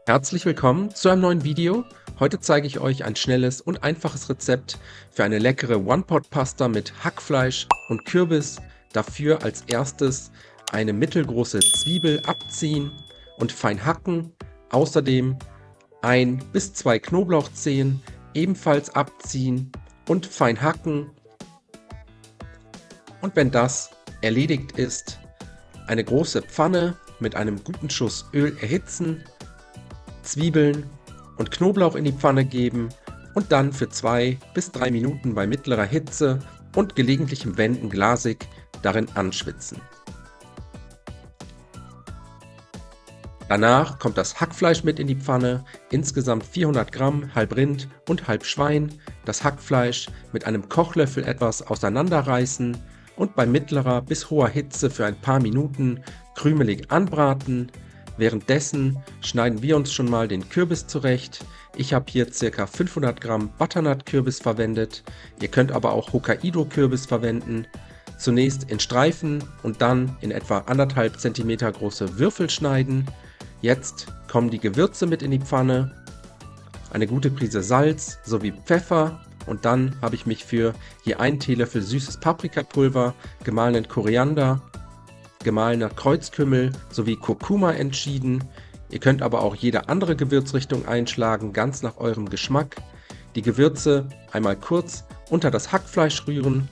Herzlich willkommen zu einem neuen Video. Heute zeige ich euch ein schnelles und einfaches Rezept für eine leckere One-Pot-Pasta mit Hackfleisch und Kürbis. Dafür als erstes eine mittelgroße Zwiebel abziehen und fein hacken. Außerdem 1 bis 2 Knoblauchzehen ebenfalls abziehen und fein hacken. Und wenn das erledigt ist, eine große Pfanne mit einem guten Schuss Öl erhitzen, Zwiebeln und Knoblauch in die Pfanne geben und dann für 2 bis 3 Minuten bei mittlerer Hitze und gelegentlichem Wenden glasig darin anschwitzen. Danach kommt das Hackfleisch mit in die Pfanne, insgesamt 400 Gramm, halb Rind und halb Schwein. Das Hackfleisch mit einem Kochlöffel etwas auseinanderreißen und bei mittlerer bis hoher Hitze für ein paar Minuten krümelig anbraten. Währenddessen schneiden wir uns schon mal den Kürbis zurecht. Ich habe hier ca. 500 Gramm Butternut-Kürbis verwendet. Ihr könnt aber auch Hokkaido-Kürbis verwenden. Zunächst in Streifen und dann in etwa 1,5 cm große Würfel schneiden. Jetzt kommen die Gewürze mit in die Pfanne. Eine gute Prise Salz sowie Pfeffer. Und dann habe ich mich für hier 1 Teelöffel süßes Paprikapulver, gemahlenen Koriander, gemahlener Kreuzkümmel sowie Kurkuma entschieden. Ihr könnt aber auch jede andere Gewürzrichtung einschlagen, ganz nach eurem Geschmack. Die Gewürze einmal kurz unter das Hackfleisch rühren,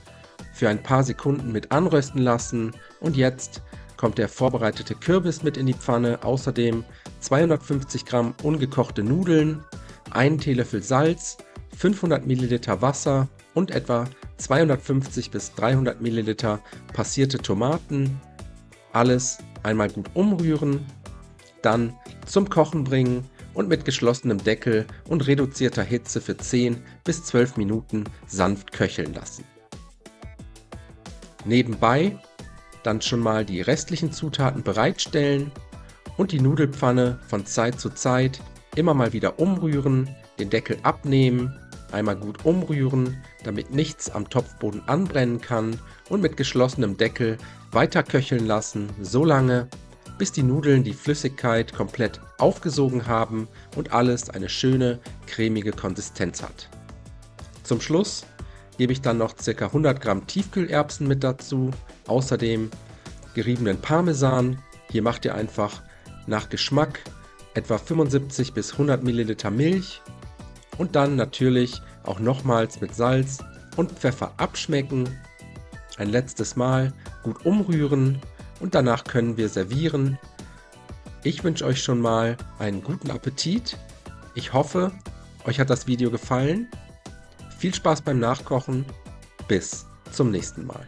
für ein paar Sekunden mit anrösten lassen und jetzt kommt der vorbereitete Kürbis mit in die Pfanne, außerdem 250 Gramm ungekochte Nudeln, 1 Teelöffel Salz, 500 Milliliter Wasser und etwa 250 bis 300 Milliliter passierte Tomaten. Alles einmal gut umrühren, dann zum Kochen bringen und mit geschlossenem Deckel und reduzierter Hitze für 10 bis 12 Minuten sanft köcheln lassen. Nebenbei dann schon mal die restlichen Zutaten bereitstellen und die Nudelpfanne von Zeit zu Zeit immer mal wieder umrühren, den Deckel abnehmen, einmal gut umrühren, damit nichts am Topfboden anbrennen kann und mit geschlossenem Deckel weiter köcheln lassen, so lange, bis die Nudeln die Flüssigkeit komplett aufgesogen haben und alles eine schöne cremige Konsistenz hat. Zum Schluss gebe ich dann noch ca. 100 Gramm Tiefkühlerbsen mit dazu, außerdem geriebenen Parmesan. Hier macht ihr einfach nach Geschmack etwa 75 bis 100 Milliliter Milch und dann natürlich auch nochmals mit Salz und Pfeffer abschmecken. Ein letztes Mal gut umrühren und danach können wir servieren. Ich wünsche euch schon mal einen guten Appetit. Ich hoffe, euch hat das Video gefallen. Viel Spaß beim Nachkochen. Bis zum nächsten Mal.